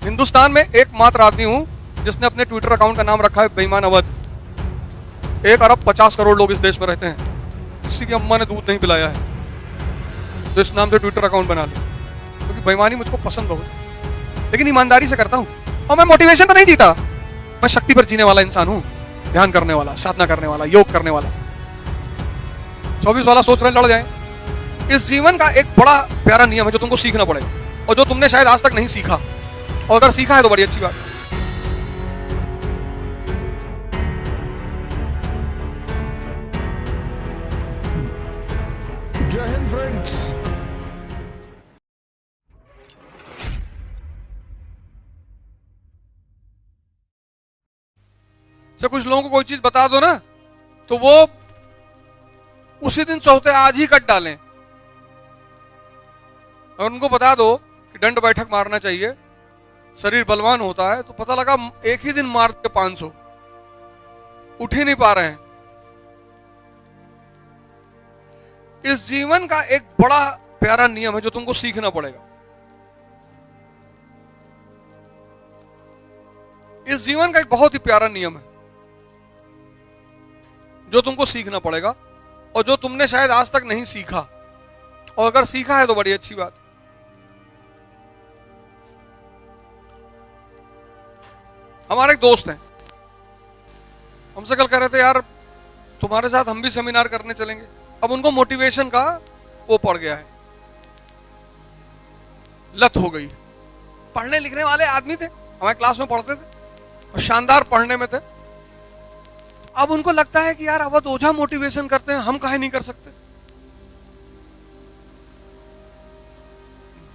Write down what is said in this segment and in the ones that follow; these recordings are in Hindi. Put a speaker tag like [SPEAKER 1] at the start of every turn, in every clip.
[SPEAKER 1] हिंदुस्तान में एकमात्र आदमी हूं जिसने अपने ट्विटर अकाउंट का नाम रखा है बेईमान अवध। 1 अरब 50 करोड़ लोग इस देश में रहते हैं, किसी की अम्मा ने दूध नहीं पिलाया है तो इस नाम से ट्विटर अकाउंट बना लिया, क्योंकि बेईमानी मुझको पसंद बहुत है, लेकिन ईमानदारी से करता हूं। और मैं मोटिवेशन पर नहीं जीता, मैं शक्ति पर जीने वाला इंसान हूं, ध्यान करने वाला, साधना करने वाला, योग करने वाला। 24 वाला सोच रहे लड़ जाए। इस जीवन का एक बड़ा प्यारा नियम है जो तुमको सीखना पड़ेगा, और जो तुमने शायद आज तक नहीं सीखा, और अगर सीखा है तो बड़ी अच्छी बात है।
[SPEAKER 2] जय हिंद फ्रेंड्स।
[SPEAKER 1] से कुछ लोगों को कोई चीज बता दो ना तो वो उसी दिन सोचते आज ही कट डालें, और उनको बता दो कि दंड बैठक मारना चाहिए, शरीर बलवान होता है, तो पता लगा एक ही दिन मार के 500 उठ ही नहीं पा रहे हैं। इस जीवन का एक बड़ा प्यारा नियम है जो तुमको सीखना पड़ेगा। इस जीवन का एक बहुत ही प्यारा नियम है जो तुमको सीखना पड़ेगा, और जो तुमने शायद आज तक नहीं सीखा, और अगर सीखा है तो बड़ी अच्छी बात है। हमारे एक दोस्त हैं, हमसे कल कह रहे थे यार तुम्हारे साथ हम भी सेमिनार करने चलेंगे। अब उनको मोटिवेशन का वो पड़ गया है, लत हो गई। पढ़ने लिखने वाले आदमी थे, हमारे क्लास में पढ़ते थे और शानदार पढ़ने में थे। अब उनको लगता है कि यार अवध ओझा मोटिवेशन करते हैं, हम काहे नहीं कर सकते।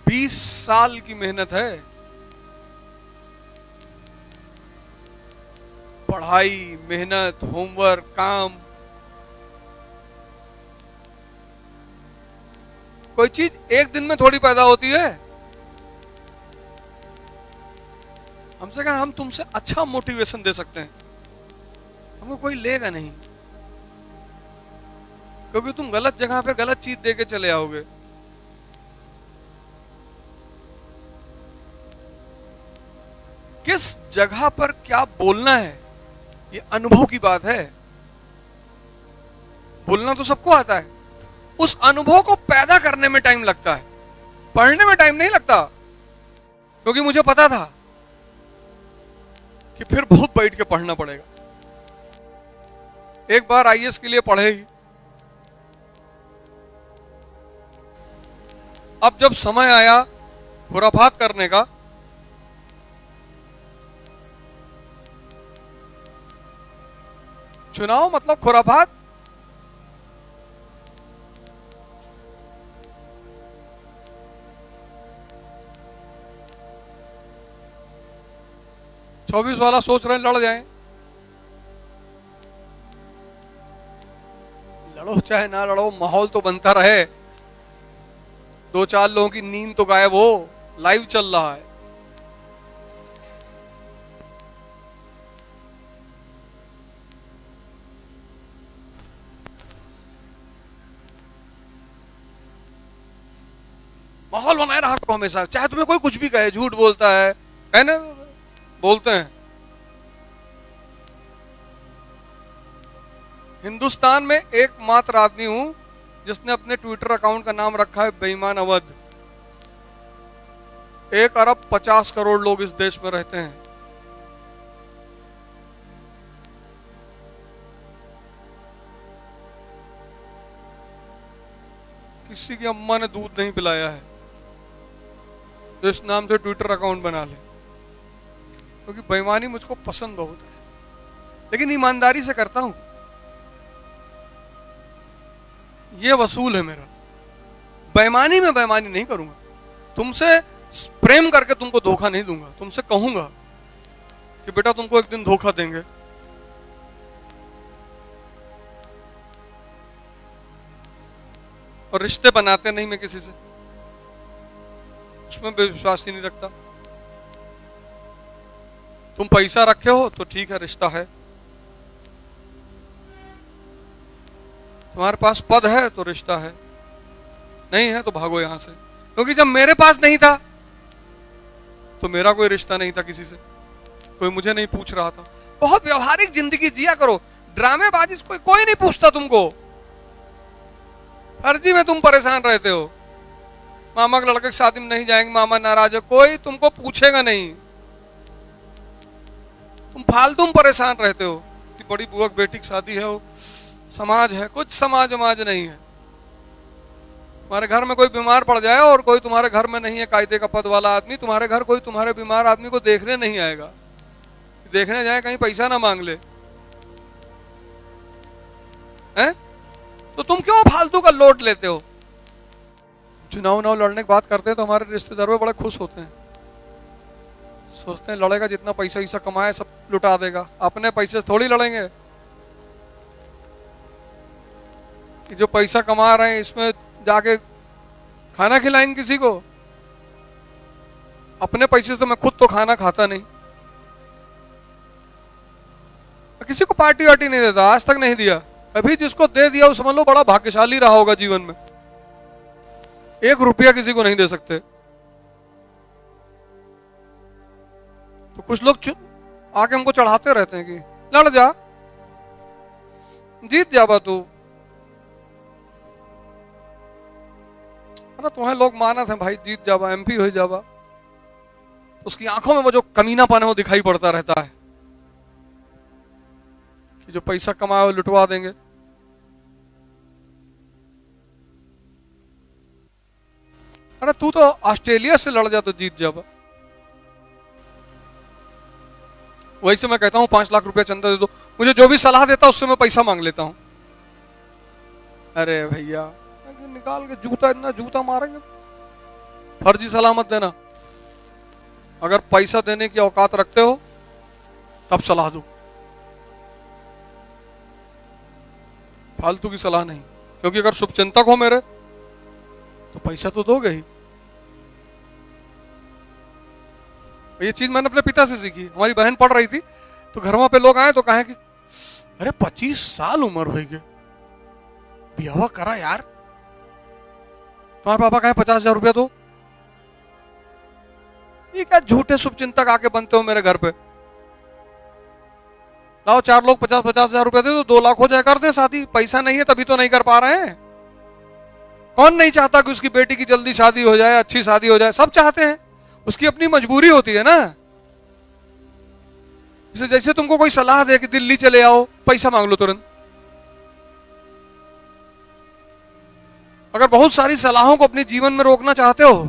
[SPEAKER 1] 20 साल की मेहनत है, पढ़ाई, मेहनत, होमवर्क, काम। कोई चीज एक दिन में थोड़ी पैदा होती है। हमसे कहा हम तुमसे अच्छा मोटिवेशन दे सकते हैं, हमको कोई लेगा नहीं, क्योंकि तुम गलत जगह पे गलत चीज दे के चले आओगे। किस जगह पर क्या बोलना है ये अनुभव की बात है। बोलना तो सबको आता है, उस अनुभव को पैदा करने में टाइम लगता है, पढ़ने में टाइम नहीं लगता। क्योंकि मुझे पता था कि फिर बहुत बैठ के पढ़ना पड़ेगा। एक बार आईएएस के लिए पढ़े ही, अब जब समय आया खुराफात करने का, चुनाव मतलब खुराफात। चौबीस वाला सोच रहे लड़ जाएं। लड़ो चाहे ना लड़ो, माहौल तो बनता रहे। 2-4 लोगों की नींद तो गायब हो, लाइव चल रहा है। माहौल बनाए रहा करो हमेशा, चाहे तुम्हें कोई कुछ भी कहे, झूठ बोलता है ना, बोलते हैं। हिंदुस्तान में एकमात्र आदमी हूं जिसने अपने ट्विटर अकाउंट का नाम रखा है बेईमान अवध। 1 अरब 50 करोड़ लोग इस देश में रहते हैं, किसी की अम्मा ने दूध नहीं पिलाया है तो इस नाम से ट्विटर अकाउंट बना ले, क्योंकि बेईमानी मुझको पसंद बहुत है, लेकिन ईमानदारी से करता हूं। ये वसूल है मेरा। बेईमानी में बेईमानी नहीं करूंगा, तुमसे प्रेम करके तुमको धोखा नहीं दूंगा। तुमसे कहूंगा कि बेटा तुमको एक दिन धोखा देंगे, और रिश्ते बनाते नहीं मैं किसी से, उसमें विश्वास ही नहीं रखता। तुम पैसा रखे हो तो ठीक है, रिश्ता है। तुम्हारे पास पद है तो रिश्ता है, नहीं है तो भागो यहां से। क्योंकि जब मेरे पास नहीं था तो मेरा कोई रिश्ता नहीं था किसी से, कोई मुझे नहीं पूछ रहा था। बहुत व्यवहारिक जिंदगी जिया करो, ड्रामेबाजी कोई नहीं पूछता तुमको। फर्जी में तुम परेशान रहते हो। मामा के लड़के की शादी में नहीं जाएंगे, मामा नाराज है, कोई तुमको पूछेगा नहीं। तुम फालतू में परेशान रहते हो कि बड़ी बुआ की बेटी की शादी है, वो समाज है। कुछ समाज नहीं है। तुम्हारे घर में कोई बीमार पड़ जाए और कोई तुम्हारे घर में नहीं है कायदे का पद वाला आदमी, तुम्हारे घर कोई तुम्हारे बीमार आदमी को देखने नहीं आएगा। देखने जाए कहीं पैसा ना मांग ले, हैं? तो तुम क्यों फालतू का लोड लेते हो? चुनाव लड़ने की बात करते हैं तो हमारे रिश्तेदार भी बड़े खुश होते हैं, सोचते हैं लड़ेगा जितना पैसा कमाए सब लुटा देगा, अपने पैसे से थोड़ी लड़ेंगे। कि जो पैसा कमा रहे हैं इसमें जाके खाना खिलाएंगे किसी को? अपने पैसे से मैं खुद तो खाना खाता नहीं, किसी को पार्टी वार्टी नहीं देता, आज तक नहीं दिया। अभी जिसको दे दिया वो समझ लो बड़ा भाग्यशाली रहा होगा जीवन में। 1 रुपया किसी को नहीं दे सकते। तो कुछ लोग आके हमको चढ़ाते रहते हैं कि लड़ जा, जीत जाबा तू। अरे तुम्हें लोग मानत हैं भाई, जीत जाबा, MP हो जाबा। तो उसकी आंखों में वो जो कमीनापन है वो दिखाई पड़ता रहता है कि जो पैसा कमाए वो लुटवा देंगे। अरे तू तो ऑस्ट्रेलिया से लड़ जा तो जीत जाबा। वही से मैं कहता हूं 5 लाख रुपया चंदा दे दो, मुझे जो भी सलाह देता उससे मैं पैसा मांग लेता हूं। अरे भैया निकाल के जूता, इतना जूता मारेंगे। फर्जी सलाह मत देना। अगर पैसा देने की औकात रखते हो तब सलाह दो, फालतू की सलाह नहीं। क्योंकि अगर शुभचिंतक हो मेरे तो पैसा तो दोगे ही। ये चीज मैंने अपने पिता से सीखी। हमारी बहन पढ़ रही थी तो घर पे लोग आए तो कहे कि अरे 25 साल उम्र हो गई, ब्याह करा यार। तुम्हारे पापा कहे 50,000 रुपया दो। ये क्या झूठे शुभचिंतक आके बनते हो मेरे घर पे। लाओ 4 लोग 50,000 रुपया दे दो, 2 लाख हो जाए, कर दे शादी। पैसा नहीं है तभी तो नहीं कर पा रहे हैं। कौन नहीं चाहता कि उसकी बेटी की जल्दी शादी हो जाए, अच्छी शादी हो जाए? सब चाहते हैं, उसकी अपनी मजबूरी होती है ना। जैसे तुमको कोई सलाह दे कि दिल्ली चले आओ, पैसा मांग लो तुरंत। अगर बहुत सारी सलाहों को अपने जीवन में रोकना चाहते हो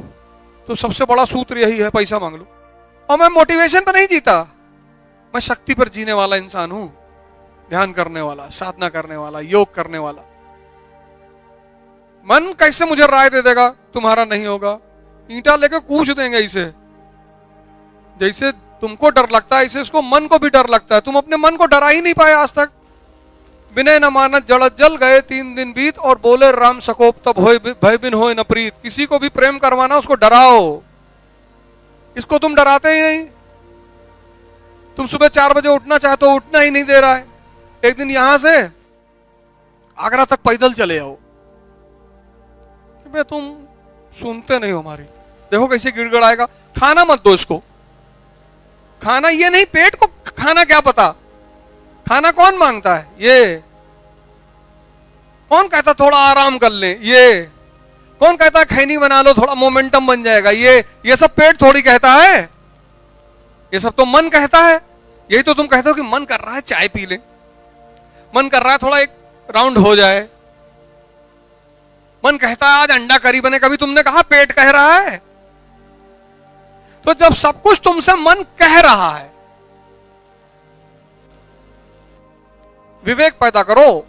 [SPEAKER 1] तो सबसे बड़ा सूत्र यही है, पैसा मांग लो। और मैं मोटिवेशन पर नहीं जीता, मैं शक्ति पर जीने वाला इंसान हूं। ध्यान करने वाला, साधना करने वाला, योग करने वाला। मन कैसे मुझे राय दे देगा तुम्हारा नहीं होगा? ईंटा लेकर कूच देंगे इसे। जैसे तुमको डर लगता है ऐसे इसको मन को भी डर लगता है। तुम अपने मन को डरा ही नहीं पाए आज तक। विनय न मानत जड़त जल गए 3 दिन बीत, और बोले राम सकोप तब होए भय बिन होए न प्रीत। किसी को भी प्रेम करवाना उसको डराओ, इसको तुम डराते ही नहीं। तुम सुबह 4 बजे उठना चाहते हो, उठना ही नहीं दे रहा है। एक दिन यहां से आगरा तक पैदल चले आओ, कि तुम सुनते नहीं हो हमारी। देखो कैसे गिड़गड़ाएगा। खाना मत दो इसको। खाना ये नहीं, पेट को खाना क्या पता। खाना कौन मांगता है? ये कौन कहता थोड़ा आराम कर ले? ये कौन कहता खैनी बना लो थोड़ा मोमेंटम बन जाएगा? ये सब पेट थोड़ी कहता है, ये सब तो मन कहता है। यही तो तुम कहते हो कि मन कर रहा है चाय पी ले, मन कर रहा है थोड़ा एक राउंड हो जाए, मन कहता है आज अंडा करी बने। कभी तुमने कहा पेट कह रहा है? तो जब सब कुछ तुमसे मन कह रहा है, विवेक पैदा करो।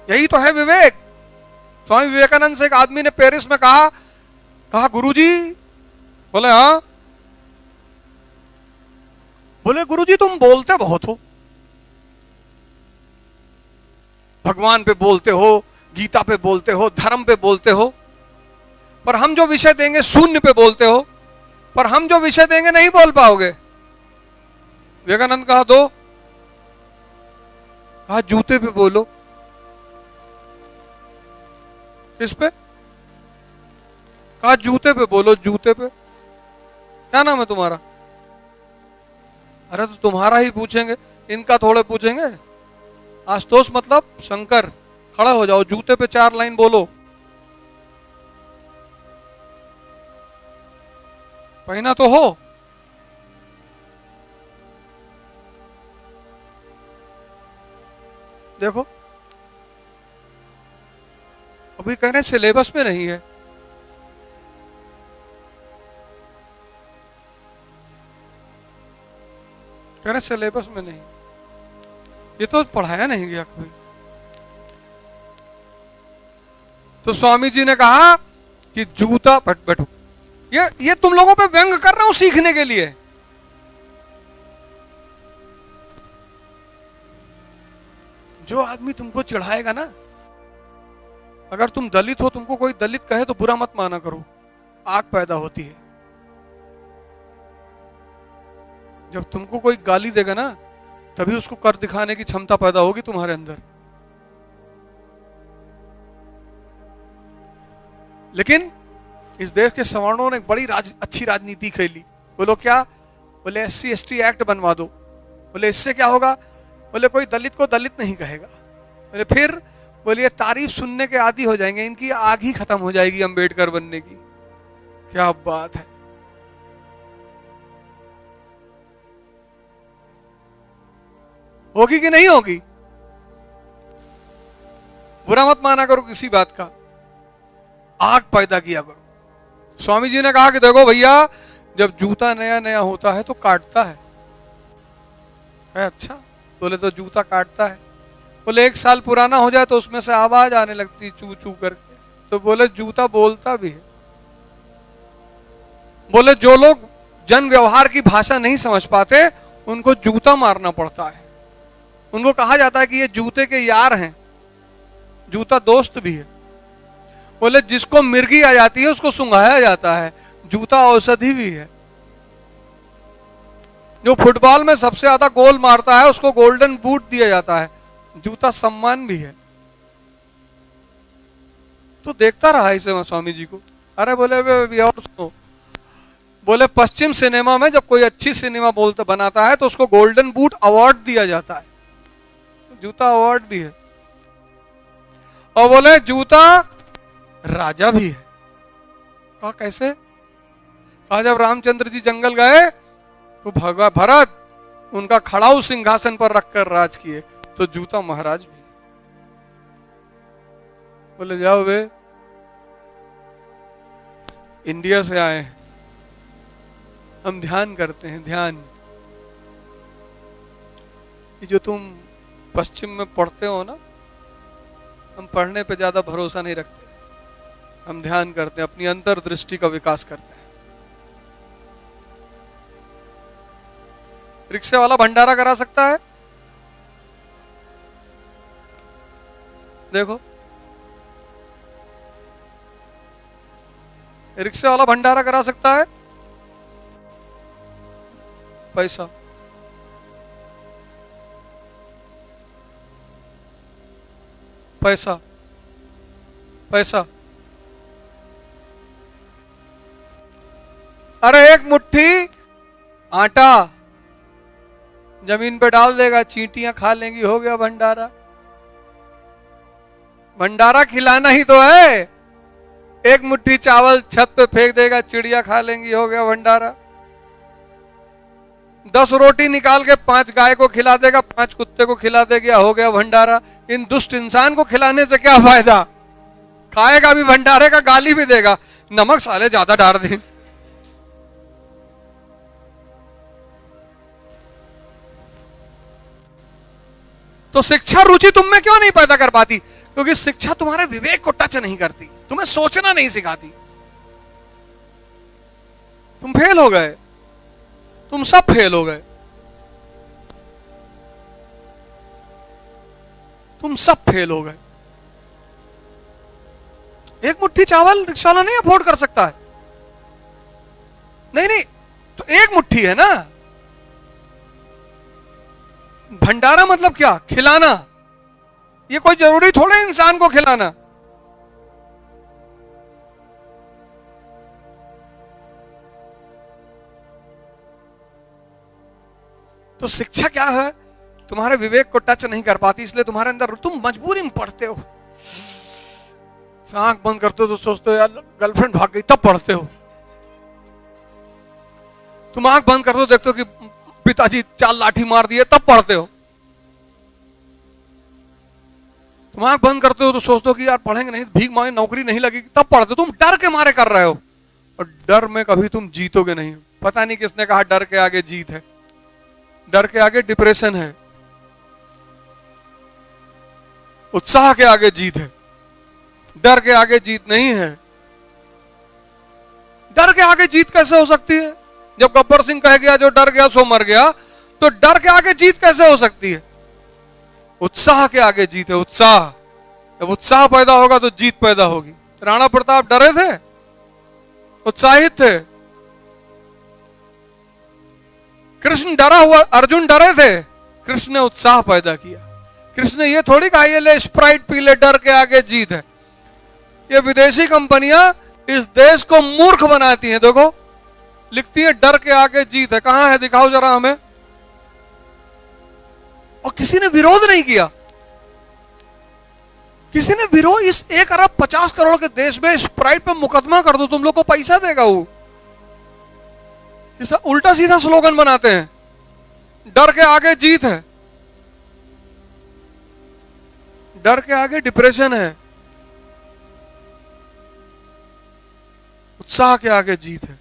[SPEAKER 1] यही तो है विवेक। स्वामी विवेकानंद से एक आदमी ने पेरिस में कहा गुरुजी। बोले हाँ। बोले गुरुजी तुम बोलते बहुत हो, भगवान पे बोलते हो, गीता पे बोलते हो, धर्म पे बोलते हो, पर हम जो विषय देंगे शून्य पे बोलते हो, पर हम जो विषय देंगे नहीं बोल पाओगे। विवेकानंद कहा दो। कहा जूते पे बोलो। किस पे? कहा जूते पे बोलो, जूते पे। क्या नाम है तुम्हारा? अरे तो तुम्हारा ही पूछेंगे, इनका थोड़े पूछेंगे। आशुतोष मतलब शंकर। खड़ा हो जाओ, जूते पे 4 लाइन बोलो। पहना तो हो। देखो अभी कह रहे सिलेबस में नहीं है। कह रहे सिलेबस में नहीं, ये तो पढ़ाया नहीं गया कभी। तो स्वामी जी ने कहा कि जूता बैठो, ये तुम लोगों पे व्यंग कर रहा हूं सीखने के लिए। जो आदमी तुमको चढ़ाएगा ना, अगर तुम दलित हो, तुमको कोई दलित कहे तो बुरा मत माना करो, आग पैदा होती है। जब तुमको कोई गाली देगा ना, तभी उसको कर दिखाने की क्षमता पैदा होगी तुम्हारे अंदर। लेकिन इस देश के सवर्णों ने एक बड़ी अच्छी राजनीति खेली। बोलो क्या? बोले SC ST एक्ट बनवा दो। बोले इससे क्या होगा? बोले कोई दलित को दलित नहीं कहेगा। बोले फिर? बोले ये तारीफ सुनने के आदी हो जाएंगे, इनकी आग ही खत्म हो जाएगी अंबेडकर बनने की। क्या बात है। होगी कि नहीं होगी? बुरा मत माना करो किसी बात का, आग पैदा किया करो। स्वामी जी ने कहा कि देखो भैया, जब जूता नया नया होता है तो काटता है। अच्छा, बोले तो जूता काटता है। बोले 1 साल पुराना हो जाए तो उसमें से आवाज आने लगती चू चू करके। तो बोले जूता बोलता भी है। बोले जो लोग जन व्यवहार की भाषा नहीं समझ पाते, उनको जूता मारना पड़ता है। उनको कहा जाता है कि ये जूते के यार हैं, जूता दोस्त भी है। बोले जिसको मिर्गी आ जाती है उसको सुंघाया जाता है, जूता औषधि भी है। जो फुटबॉल में सबसे ज्यादा गोल मारता है उसको गोल्डन बूट दिया जाता है, जूता सम्मान भी है। तो देखता रहा इसे स्वामी जी को। अरे बोले वे और सुनो, बोले पश्चिम सिनेमा में जब कोई अच्छी सिनेमा बोलता बनाता है तो उसको गोल्डन बूट अवार्ड दिया जाता है, जूता अवार्ड भी है। और बोले जूता राजा भी है। कहा कैसे? कहा जब रामचंद्र जी जंगल गए तो भरत उनका खड़ाऊ सिंहासन पर रखकर राज किए, तो जूता महाराज भी। बोले जाओ वे इंडिया से आए हैं, हम ध्यान करते हैं, ध्यान। ये जो तुम पश्चिम में पढ़ते हो ना, हम पढ़ने पे ज्यादा भरोसा नहीं रखते, हम ध्यान करते हैं, अपनी अंतर्दृष्टि का विकास करते हैं। रिक्शे वाला भंडारा करा सकता है? देखो रिक्शे वाला भंडारा करा सकता है? पैसा। पैसा पैसा। अरे एक मुट्ठी आटा जमीन पे डाल देगा, चींटियां खा लेंगी, हो गया भंडारा। भंडारा खिलाना ही तो है। एक मुट्ठी चावल छत पे फेंक देगा, चिड़िया खा लेंगी, हो गया भंडारा। 10 रोटी निकाल के 5 गाय को खिला देगा, 5 कुत्ते को खिला देगा, हो गया भंडारा। इन दुष्ट इंसान को खिलाने से क्या फायदा? खाएगा भी भंडारे का, गाली भी देगा, नमक साले ज्यादा डाल दे। तो शिक्षा रुचि तुम में क्यों नहीं पैदा कर पाती? क्योंकि शिक्षा तुम्हारे विवेक को टच नहीं करती, तुम्हें सोचना नहीं सिखाती। तुम फेल हो गए, तुम सब फेल हो गए, तुम सब फेल हो गए। एक मुट्ठी चावल रिक्शा वाला नहीं अफोर्ड कर सकता है। नहीं नहीं, तो एक मुट्ठी है ना। भंडारा मतलब क्या? खिलाना। ये कोई जरूरी थोड़ा इंसान को खिलाना। तो शिक्षा क्या है? तुम्हारे विवेक को टच नहीं कर पाती, इसलिए तुम्हारे अंदर, तुम मजबूरी में पढ़ते हो। आंख बंद करते हो तो सोचते हो यार गर्लफ्रेंड भाग गई, तब पढ़ते हो। तुम आंख बंद करते हो, देखते हो कि पिताजी 4 लाठी मार दिए, तब पढ़ते हो। तुम आंख बंद करते हो तो सोचते हो कि यार पढ़ेंगे नहीं, भीख मांगे नौकरी नहीं लगेगी, तब पढ़ते हो। तुम डर के मारे कर रहे हो, और डर में कभी तुम जीतोगे नहीं। पता नहीं किसने कहा डर के आगे जीत है। डर के आगे डिप्रेशन है, उत्साह के आगे जीत है, डर के आगे जीत नहीं है। डर के आगे जीत कैसे हो सकती है? जब गब्बर सिंह कह गया जो डर गया सो मर गया, तो डर के आगे जीत कैसे हो सकती है? उत्साह के आगे जीत है, उत्साह। जब उत्साह पैदा होगा तो जीत पैदा होगी। राणा प्रताप डरे थे, उत्साहित थे। कृष्ण डरा हुआ, अर्जुन डरे थे, कृष्ण ने उत्साह पैदा किया। कृष्ण ने ये थोड़ी कहा ये ले स्प्राइट पी ले, डर के आगे जीत है। ये विदेशी कंपनियां इस देश को मूर्ख बनाती हैं। देखो लिखती है डर के आगे जीत है, कहां है दिखाओ जरा हमें। और किसी ने विरोध नहीं किया, किसी ने विरोध। इस 1 अरब 50 करोड़ के देश में स्प्राइट पे मुकदमा कर दो, तुम लोग को पैसा देगा वो। उल्टा सीधा स्लोगन बनाते हैं, डर के आगे जीत है। डर के आगे डिप्रेशन है, उत्साह के आगे जीत है।